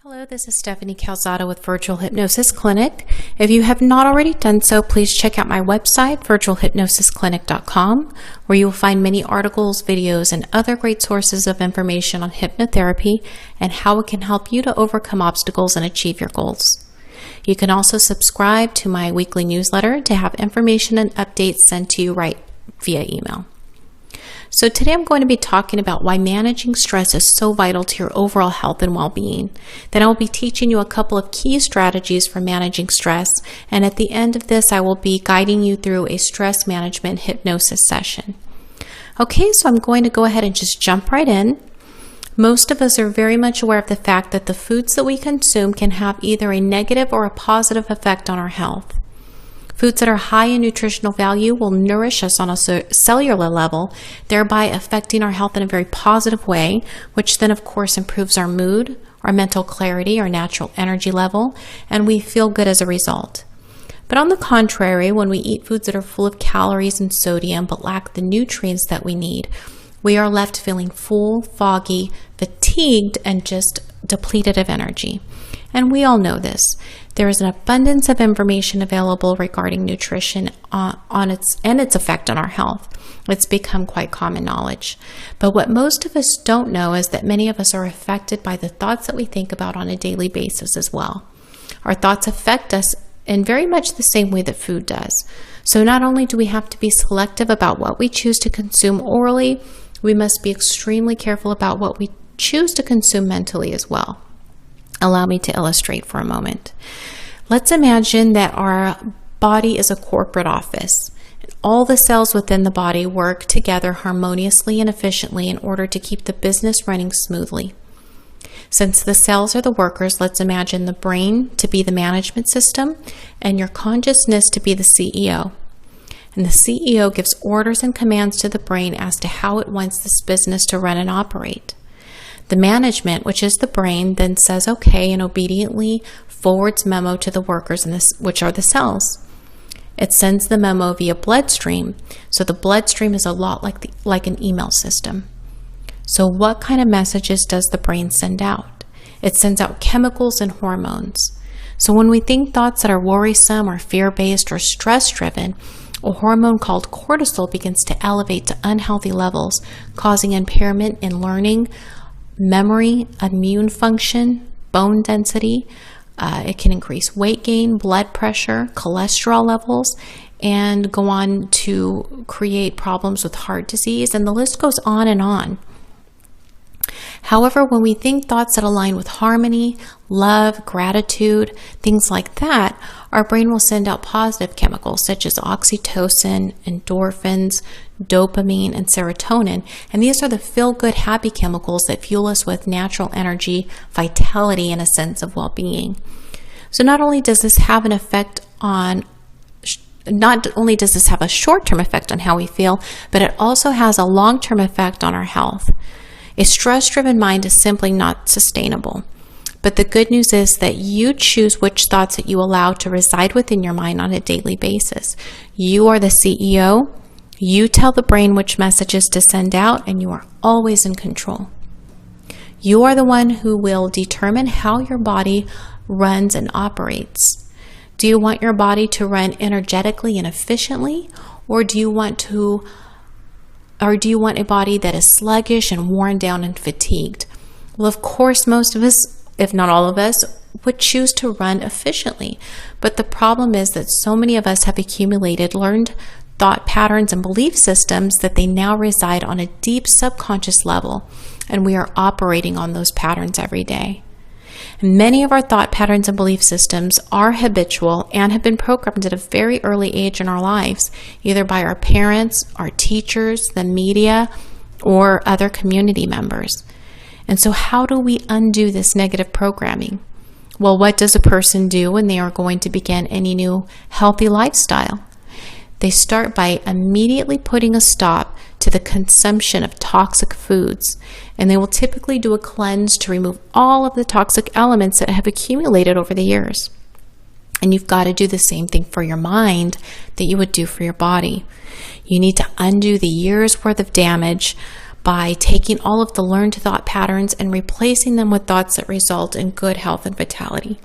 Hello, this is Stephanie Calzada with Virtual Hypnosis Clinic. If you have not already done so, please check out my website, virtualhypnosisclinic.com, where you will find many articles, videos, and other great sources of information on hypnotherapy and how it can help you to overcome obstacles and achieve your goals. You can also subscribe to my weekly newsletter to have information and updates sent to you right via email. So today I'm going to be talking about why managing stress is so vital to your overall health and well-being. Then I will be teaching you a couple of key strategies for managing stress, and at the end of this I will be guiding you through a stress management hypnosis session. Okay, so I'm going to go ahead and just jump right in. Most of us are very much aware of the fact that the foods that we consume can have either a negative or a positive effect on our health. Foods that are high in nutritional value will nourish us on a cellular level, thereby affecting our health in a very positive way, which then of course improves our mood, our mental clarity, our natural energy level, and we feel good as a result. But on the contrary, when we eat foods that are full of calories and sodium but lack the nutrients that we need, we are left feeling full, foggy, fatigued, and just depleted of energy. And we all know this. There is an abundance of information available regarding nutrition on its effect on our health. It's become quite common knowledge. But what most of us don't know is that many of us are affected by the thoughts that we think about on a daily basis as well. Our thoughts affect us in very much the same way that food does. So not only do we have to be selective about what we choose to consume orally, we must be extremely careful about what we choose to consume mentally as well. Allow me to illustrate for a moment. Let's imagine that our body is a corporate office. All the cells within the body work together harmoniously and efficiently in order to keep the business running smoothly. Since the cells are the workers, let's imagine the brain to be the management system and your consciousness to be the CEO. And the CEO gives orders and commands to the brain as to how it wants this business to run and operate. The management, which is the brain, then says okay and obediently forwards memo to the workers, which are the cells. It sends the memo via bloodstream, so the bloodstream is a lot like an email system. So what kind of messages does the brain send out? It sends out chemicals and hormones. So when we think thoughts that are worrisome or fear-based or stress-driven, a hormone called cortisol begins to elevate to unhealthy levels, causing impairment in learning, memory, immune function, bone density. It can increase weight gain, blood pressure, cholesterol levels, and go on to create problems with heart disease, and the list goes on and on. However, when we think thoughts that align with harmony, love, gratitude, things like that, our brain will send out positive chemicals such as oxytocin, endorphins, dopamine, and serotonin. And these are the feel-good, happy chemicals that fuel us with natural energy, vitality, and a sense of well-being. So not only does this have a short-term effect on how we feel, but it also has a long-term effect on our health. A stress-driven mind is simply not sustainable. But the good news is that you choose which thoughts that you allow to reside within your mind on a daily basis. You are the CEO. You tell the brain which messages to send out, and you are always in control. You are the one who will determine how your body runs and operates. Do you want your body to run energetically and efficiently, or do you want a body that is sluggish and worn down and fatigued? Well, of course, most of us, if not all of us, would choose to run efficiently. But the problem is that so many of us have accumulated learned thought patterns and belief systems that they now reside on a deep subconscious level, and we are operating on those patterns every day. Many of our thought patterns and belief systems are habitual and have been programmed at a very early age in our lives, either by our parents, our teachers, the media, or other community members. And so how do we undo this negative programming? Well, what does a person do when they are going to begin any new healthy lifestyle? They start by immediately putting a stop to the consumption of toxic foods, and they will typically do a cleanse to remove all of the toxic elements that have accumulated over the years. And you've got to do the same thing for your mind that you would do for your body. You need to undo the years worth of damage by taking all of the learned thought patterns and replacing them with thoughts that result in good health and vitality.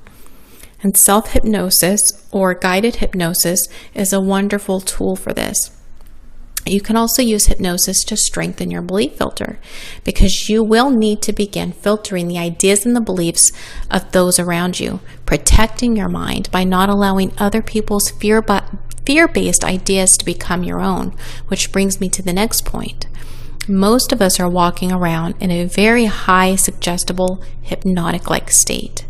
And self-hypnosis or guided hypnosis is a wonderful tool for this. You can also use hypnosis to strengthen your belief filter, because you will need to begin filtering the ideas and the beliefs of those around you, protecting your mind by not allowing other people's fear-based ideas to become your own, which brings me to the next point. Most of us are walking around in a very high suggestible hypnotic-like state.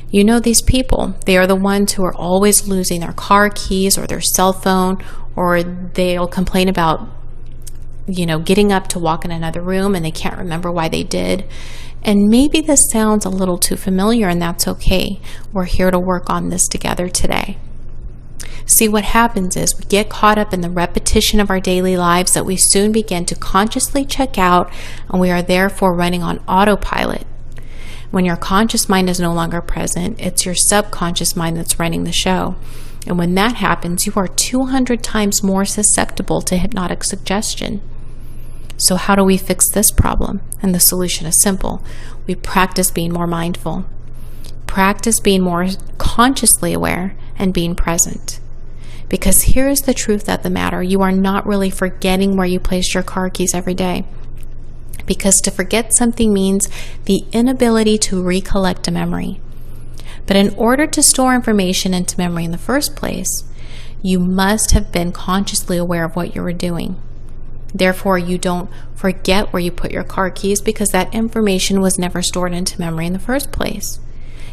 You know these people. They are the ones who are always losing their car keys or their cell phone, or they'll complain about, getting up to walk in another room and they can't remember why they did. And maybe this sounds a little too familiar, and that's okay. We're here to work on this together today. See, what happens is we get caught up in the repetition of our daily lives that we soon begin to consciously check out, and we are therefore running on autopilot. When your conscious mind is no longer present, it's your subconscious mind that's running the show. And when that happens, you are 200 times more susceptible to hypnotic suggestion. So how do we fix this problem? And the solution is simple. We practice being more mindful. Practice being more consciously aware and being present. Because here is the truth of the matter. You are not really forgetting where you placed your car keys every day. Because to forget something means the inability to recollect a memory. But in order to store information into memory in the first place, you must have been consciously aware of what you were doing. Therefore, you don't forget where you put your car keys, because that information was never stored into memory in the first place.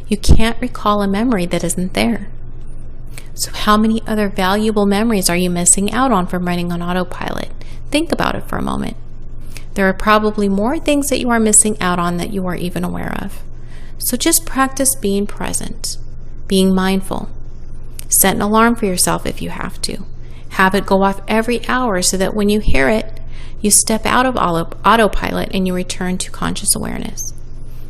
You can't recall a memory that isn't there. So how many other valuable memories are you missing out on from running on autopilot? Think about it for a moment. There are probably more things that you are missing out on that you are even aware of. So just practice being present, being mindful. Set an alarm for yourself if you have to. Have it go off every hour so that when you hear it, you step out of autopilot and you return to conscious awareness.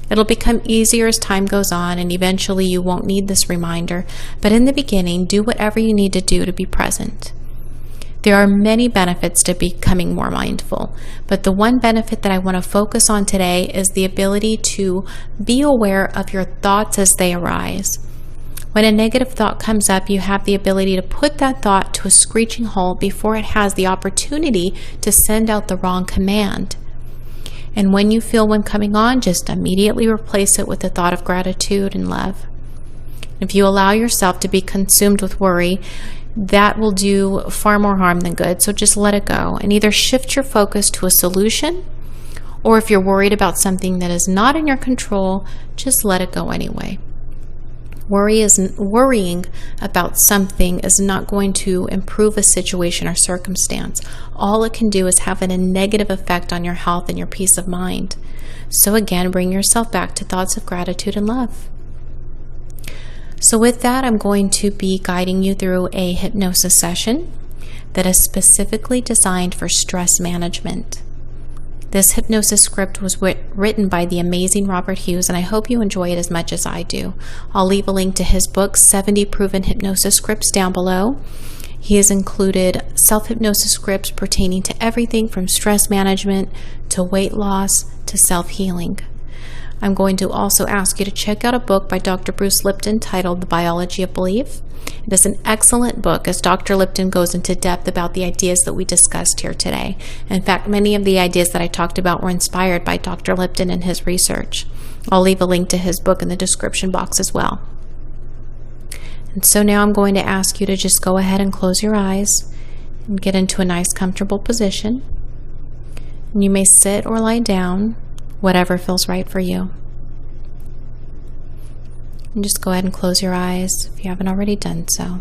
It'll become easier as time goes on, and eventually you won't need this reminder, but in the beginning, do whatever you need to do to be present. There are many benefits to becoming more mindful, but the one benefit that I want to focus on today is the ability to be aware of your thoughts as they arise. When a negative thought comes up, you have the ability to put that thought to a screeching halt before it has the opportunity to send out the wrong command. And when you feel one coming on, just immediately replace it with the thought of gratitude and love. If you allow yourself to be consumed with worry, that will do far more harm than good. So just let it go and either shift your focus to a solution, or if you're worried about something that is not in your control, just let it go anyway. Worrying about something is not going to improve a situation or circumstance. All it can do is have a negative effect on your health and your peace of mind. So again, bring yourself back to thoughts of gratitude and love. So with that, I'm going to be guiding you through a hypnosis session that is specifically designed for stress management. This hypnosis script was written by the amazing Robert Hughes, and I hope you enjoy it as much as I do. I'll leave a link to his book, 70 Proven Hypnosis Scripts, down below. He has included self-hypnosis scripts pertaining to everything from stress management to weight loss to self-healing. I'm going to also ask you to check out a book by Dr. Bruce Lipton titled The Biology of Belief. It is an excellent book as Dr. Lipton goes into depth about the ideas that we discussed here today. In fact, many of the ideas that I talked about were inspired by Dr. Lipton and his research. I'll leave a link to his book in the description box as well. And so now I'm going to ask you to just go ahead and close your eyes and get into a nice comfortable position. And you may sit or lie down, whatever feels right for you. And just go ahead and close your eyes if you haven't already done so.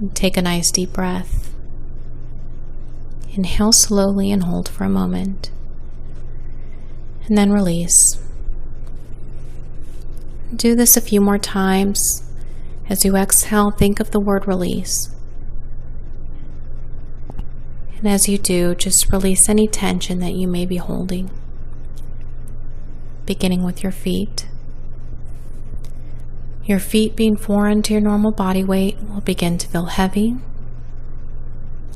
And take a nice deep breath. Inhale slowly and hold for a moment. And then release. Do this a few more times. As you exhale, think of the word release. And as you do, just release any tension that you may be holding. Beginning with your feet. Your feet being foreign to your normal body weight will begin to feel heavy.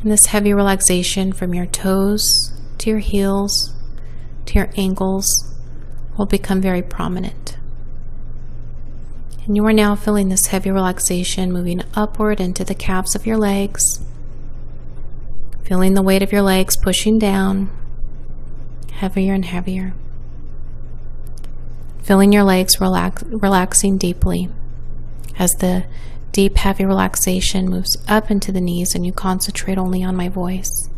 And this heavy relaxation from your toes to your heels, to your ankles, will become very prominent. And you are now feeling this heavy relaxation moving upward into the calves of your legs, feeling the weight of your legs pushing down, heavier and heavier. Feeling your legs relaxing deeply as the deep, heavy relaxation moves up into the knees and you concentrate only on my voice.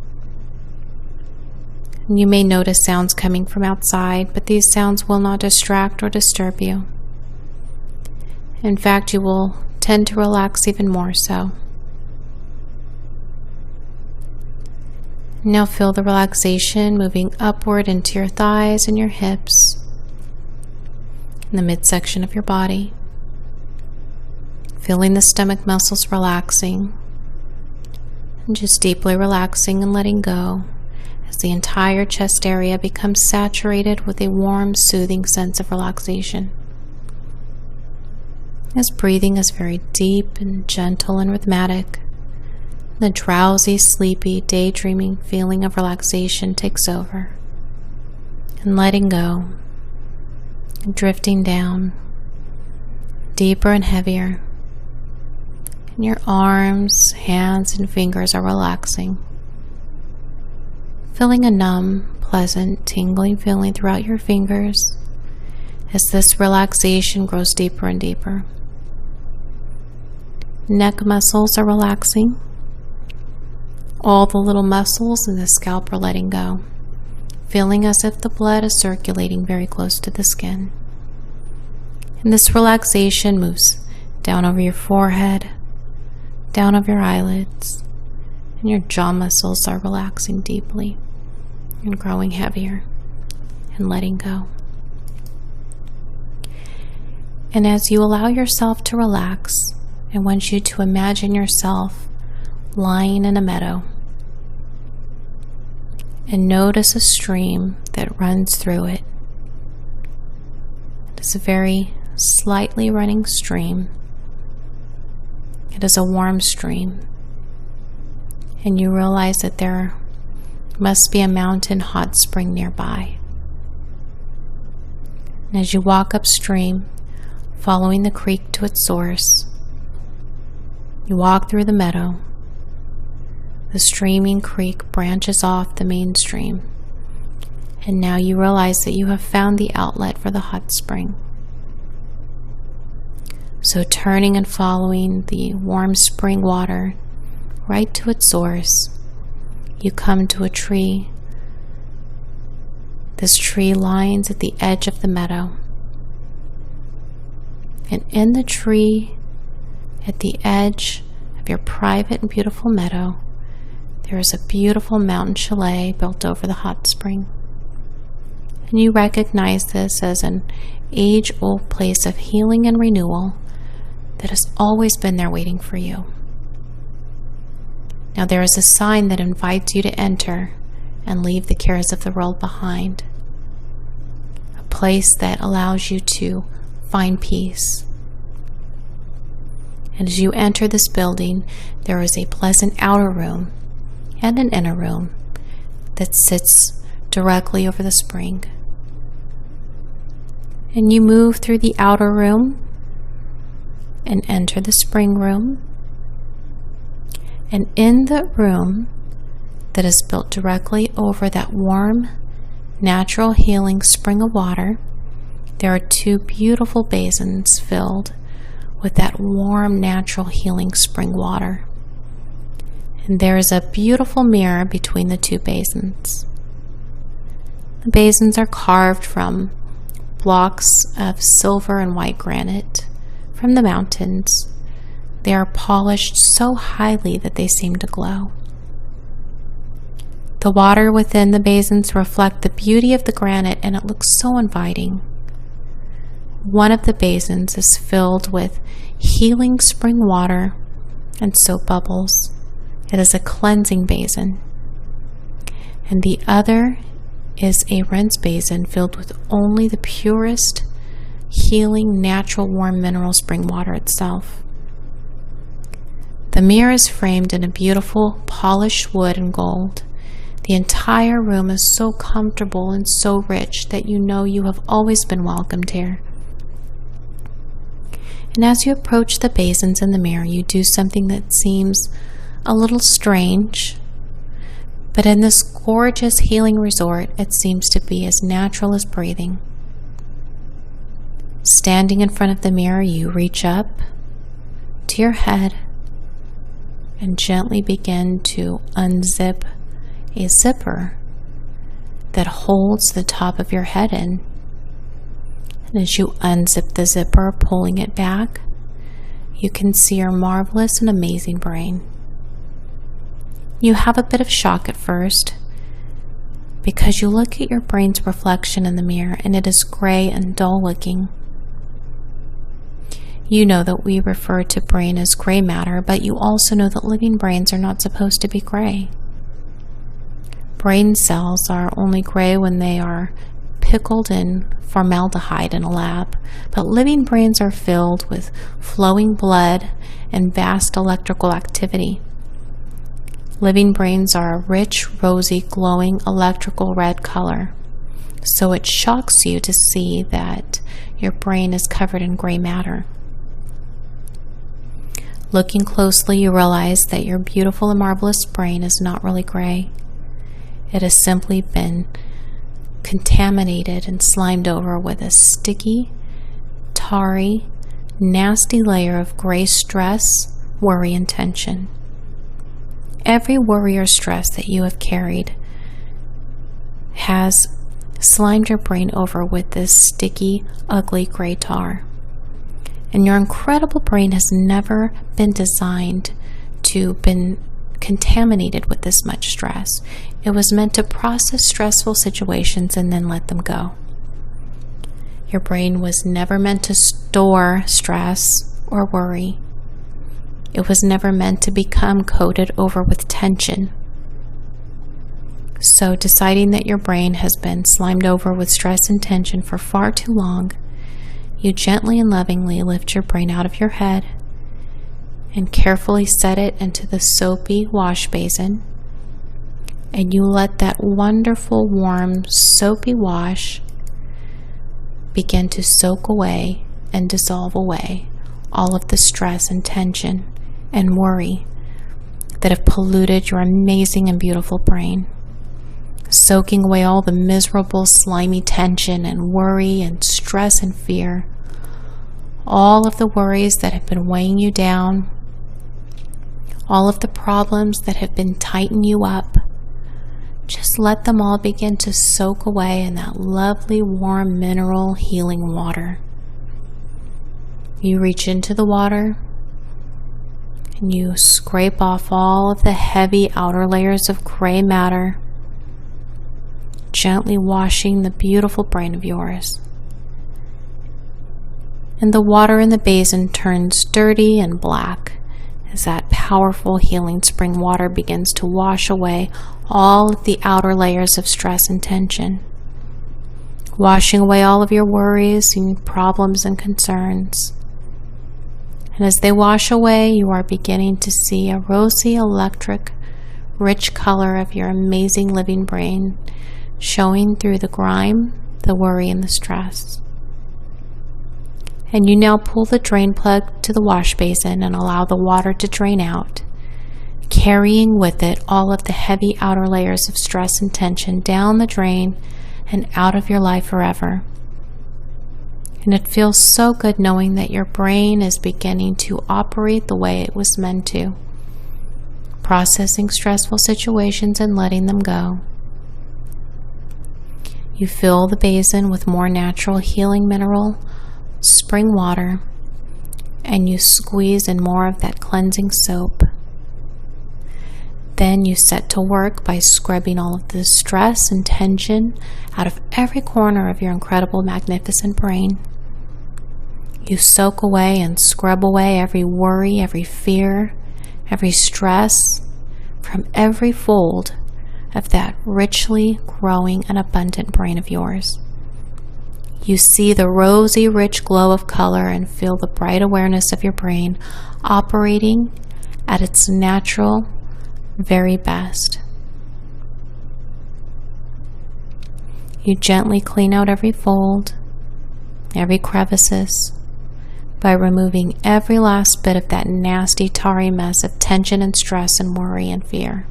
And you may notice sounds coming from outside, but these sounds will not distract or disturb you. In fact, you will tend to relax even more so. Now feel the relaxation moving upward into your thighs and your hips, in the midsection of your body. Feeling the stomach muscles relaxing, and just deeply relaxing and letting go as the entire chest area becomes saturated with a warm, soothing sense of relaxation. As breathing is very deep and gentle and rhythmic, the drowsy, sleepy, daydreaming feeling of relaxation takes over, and letting go, and drifting down, deeper and heavier. And your arms, hands, and fingers are relaxing, feeling a numb, pleasant, tingling feeling throughout your fingers as this relaxation grows deeper and deeper. Neck muscles are relaxing. All the little muscles in the scalp are letting go, feeling as if the blood is circulating very close to the skin. And this relaxation moves down over your forehead, down over your eyelids, and your jaw muscles are relaxing deeply and growing heavier and letting go. And as you allow yourself to relax, I want you to imagine yourself lying in a meadow and notice a stream that runs through it. It's a very slightly running stream. It is a warm stream, and you realize that there must be a mountain hot spring nearby. And as you walk upstream, following the creek to its source, you walk through the meadow. The streaming creek branches off the main stream, and now you realize that you have found the outlet for the hot spring. So turning and following the warm spring water right to its source, you come to a tree. This tree lies at the edge of the meadow. And in the tree, at the edge of your private and beautiful meadow, there is a beautiful mountain chalet built over the hot spring. And you recognize this as an age-old place of healing and renewal that has always been there waiting for you. Now there is a sign that invites you to enter and leave the cares of the world behind. A place that allows you to find peace. And as you enter this building, there is a pleasant outer room and an inner room that sits directly over the spring. And you move through the outer room and enter the spring room. And in the room that is built directly over that warm, natural healing spring of water, there are two beautiful basins filled with that warm, natural healing spring water. And there is a beautiful mirror between the two basins. The basins are carved from blocks of silver and white granite from the mountains. They are polished so highly that they seem to glow. The water within the basins reflect the beauty of the granite, and it looks so inviting. One of the basins is filled with healing spring water and soap bubbles. It is a cleansing basin. And the other is a rinse basin filled with only the purest, healing, natural, warm mineral spring water itself. The mirror is framed in a beautiful polished wood and gold, The entire room is so comfortable and so rich that you know you have always been welcomed here. And as you approach the basins in the mirror, you do something that seems a little strange, but in this gorgeous healing resort, it seems to be as natural as breathing. Standing in front of the mirror, you reach up to your head and gently begin to unzip a zipper that holds the top of your head in. And as you unzip the zipper, pulling it back, you can see your marvelous and amazing brain. You have a bit of shock at first because you look at your brain's reflection in the mirror and it is gray and dull looking. You know that we refer to brain as gray matter, but you also know that living brains are not supposed to be gray. Brain cells are only gray when they are pickled in formaldehyde in a lab, but living brains are filled with flowing blood and vast electrical activity. Living brains are a rich, rosy, glowing electrical red color, so it shocks you to see that your brain is covered in gray matter. Looking closely, you realize that your beautiful and marvelous brain is not really gray. It has simply been contaminated and slimed over with a sticky, tarry, nasty layer of gray stress, worry, and tension. Every worry or stress that you have carried has slimed your brain over with this sticky, ugly gray tar. And your incredible brain has never been designed to be contaminated with this much stress. It was meant to process stressful situations and then let them go. Your brain was never meant to store stress or worry. It was never meant to become coated over with tension. So, deciding that your brain has been slimed over with stress and tension for far too long, you gently and lovingly lift your brain out of your head and carefully set it into the soapy wash basin, and you let that wonderful, warm, soapy wash begin to soak away and dissolve away all of the stress and tension and worry that have polluted your amazing and beautiful brain, soaking away all the miserable, slimy tension and worry and stress and fear, all of the worries that have been weighing you down, all of the problems that have been tightening you up. Just let them all begin to soak away in that lovely, warm, mineral healing water. You reach into the water and you scrape off all of the heavy outer layers of gray matter, gently washing the beautiful brain of yours. And the water in the basin turns dirty and black as that powerful healing spring water begins to wash away all of the outer layers of stress and tension, washing away all of your worries and problems and concerns. And as they wash away, you are beginning to see a rosy, electric, rich color of your amazing living brain showing through the grime, the worry, and the stress. And you now pull the drain plug to the wash basin and allow the water to drain out, carrying with it all of the heavy outer layers of stress and tension down the drain and out of your life forever. And it feels so good knowing that your brain is beginning to operate the way it was meant to, processing stressful situations and letting them go. You fill the basin with more natural healing mineral spring water, and you squeeze in more of that cleansing soap. Then you set to work by scrubbing all of the stress and tension out of every corner of your incredible, magnificent brain. You soak away and scrub away every worry, every fear, every stress from every fold of that richly growing and abundant brain of yours. You see the rosy, rich glow of color and feel the bright awareness of your brain operating at its natural, very best. You gently clean out every fold, every crevices, by removing every last bit of that nasty, tarry mess of tension and stress and worry and fear.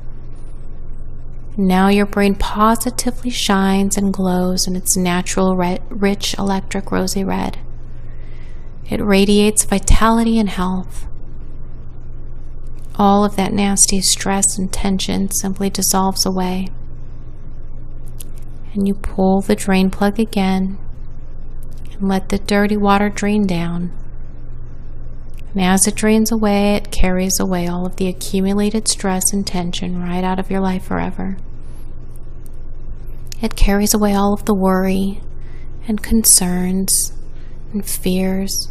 Now your brain positively shines and glows in its natural, rich, electric, rosy red. It radiates vitality and health. All of that nasty stress and tension simply dissolves away. And you pull the drain plug again and let the dirty water drain down. And as it drains away, it carries away all of the accumulated stress and tension right out of your life forever. It carries away all of the worry and concerns and fears.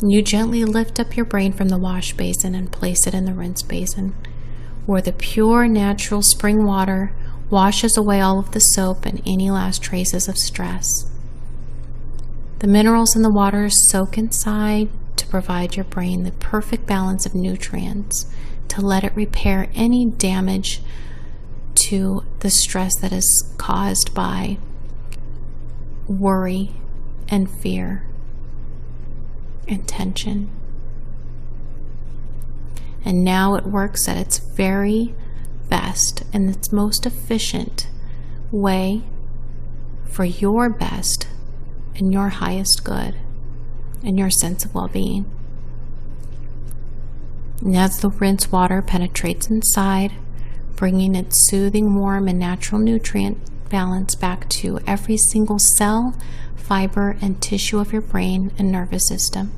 You gently lift up your brain from the wash basin and place it in the rinse basin, where the pure natural spring water washes away all of the soap and any last traces of stress. The minerals in the water soak inside to provide your brain the perfect balance of nutrients to let it repair any damage to the stress that is caused by worry and fear and tension. And now it works at its very best and its most efficient way for your best and your highest good and your sense of well-being. And as the rinse water penetrates inside, bringing its soothing, warm, and natural nutrient balance back to every single cell, fiber, and tissue of your brain and nervous system,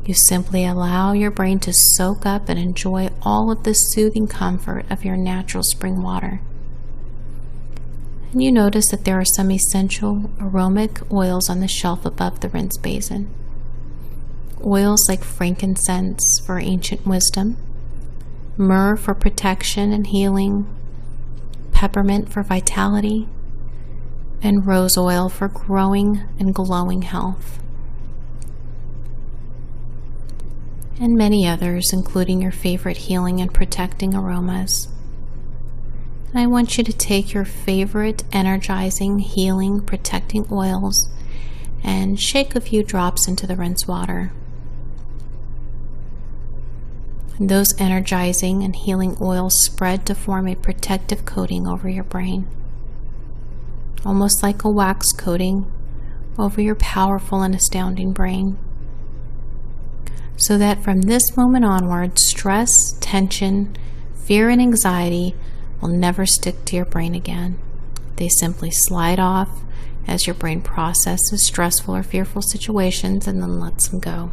you simply allow your brain to soak up and enjoy all of the soothing comfort of your natural spring water. And you notice that there are some essential aromatic oils on the shelf above the rinse basin. Oils like frankincense for ancient wisdom, myrrh for protection and healing, peppermint for vitality, and rose oil for growing and glowing health. And many others, including your favorite healing and protecting aromas. And I want you to take your favorite energizing, healing, protecting oils and shake a few drops into the rinse water. And those energizing and healing oils spread to form a protective coating over your brain, almost like a wax coating over your powerful and astounding brain, so that from this moment onward, stress, tension, fear, and anxiety will never stick to your brain again. They simply slide off as your brain processes stressful or fearful situations and then lets them go.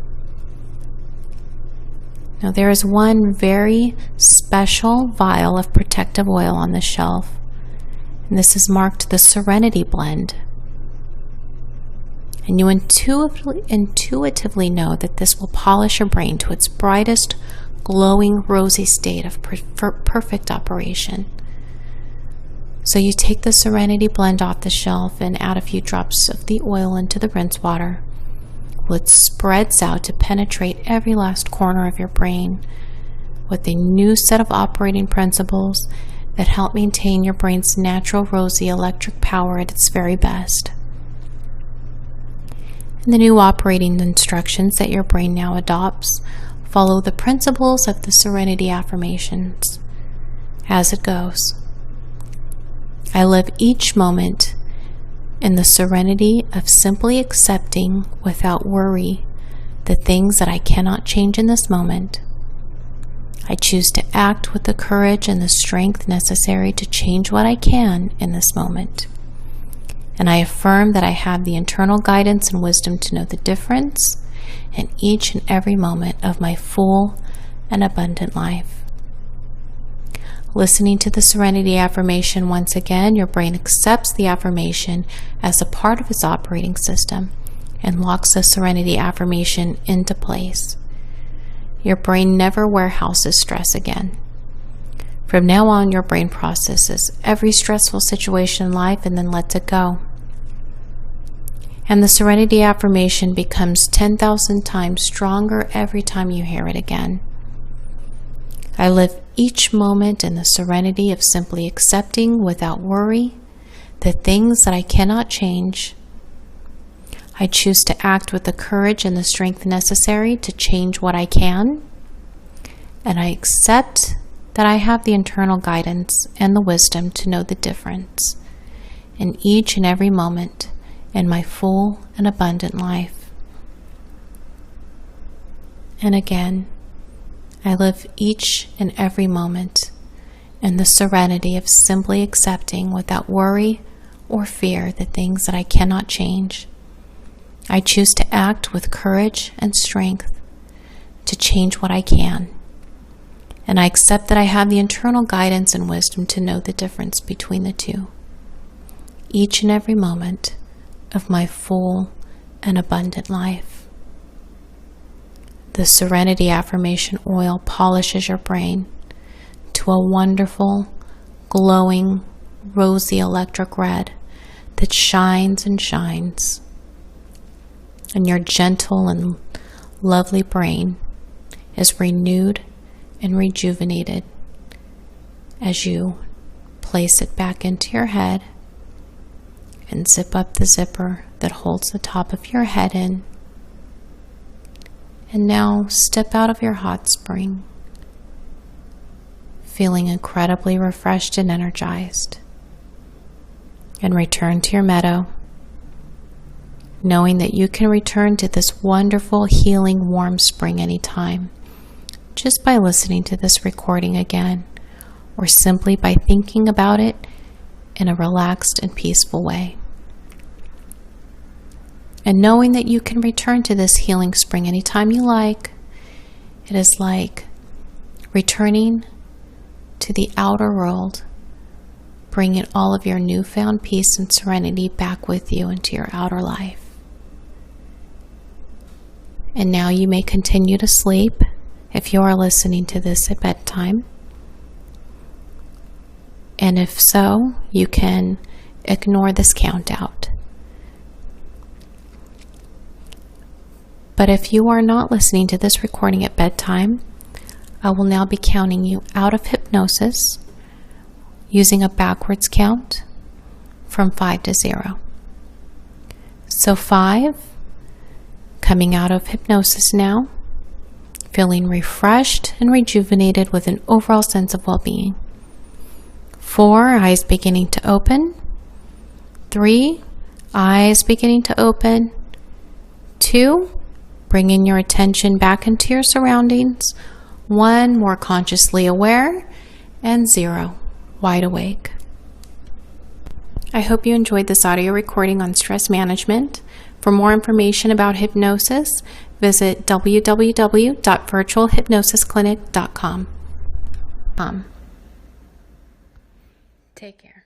Now, there is one very special vial of protective oil on the shelf, and this is marked the Serenity Blend. And you intuitively know that this will polish your brain to its brightest, glowing, rosy state of perfect operation. So you take the Serenity Blend off the shelf and add a few drops of the oil into the rinse water. Well, it spreads out to penetrate every last corner of your brain with a new set of operating principles that help maintain your brain's natural, rosy, electric power at its very best. And the new operating instructions that your brain now adopts follow the principles of the Serenity affirmations. As it goes, I live each moment in the serenity of simply accepting without worry the things that I cannot change in this moment. I choose to act with the courage and the strength necessary to change what I can in this moment. And I affirm that I have the internal guidance and wisdom to know the difference in each and every moment of my full and abundant life. Listening to the Serenity affirmation once again, your brain accepts the affirmation as a part of its operating system and locks the Serenity affirmation into place. Your brain never warehouses stress again. From now on, your brain processes every stressful situation in life and then lets it go. And the Serenity affirmation becomes 10,000 times stronger every time you hear it again. I live each moment in the serenity of simply accepting without worry the things that I cannot change. I choose to act with the courage and the strength necessary to change what I can. And I accept that I have the internal guidance and the wisdom to know the difference in each and every moment in my full and abundant life. And again, I live each and every moment in the serenity of simply accepting without worry or fear the things that I cannot change. I choose to act with courage and strength to change what I can. And I accept that I have the internal guidance and wisdom to know the difference between the two. Each and every moment of my full and abundant life. The Serenity Affirmation Oil polishes your brain to a wonderful, glowing, rosy electric red that shines and shines. And your gentle and lovely brain is renewed and rejuvenated as you place it back into your head and zip up the zipper that holds the top of your head in. And now step out of your hot spring, feeling incredibly refreshed and energized, and return to your meadow, knowing that you can return to this wonderful, healing, warm spring anytime, just by listening to this recording again, or simply by thinking about it in a relaxed and peaceful way. And knowing that you can return to this healing spring anytime you like, it is like returning to the outer world, bringing all of your newfound peace and serenity back with you into your outer life. And now you may continue to sleep if you are listening to this at bedtime. And if so, you can ignore this count out. But if you are not listening to this recording at bedtime, I will now be counting you out of hypnosis using a backwards count from 5 to 0. So 5, coming out of hypnosis now, feeling refreshed and rejuvenated with an overall sense of well-being. 4, eyes beginning to open. 3, eyes beginning to open. 2, bringing your attention back into your surroundings. 1, more consciously aware. And 0, wide awake. I hope you enjoyed this audio recording on stress management. For more information about hypnosis, visit www.virtualhypnosisclinic.com. Take care.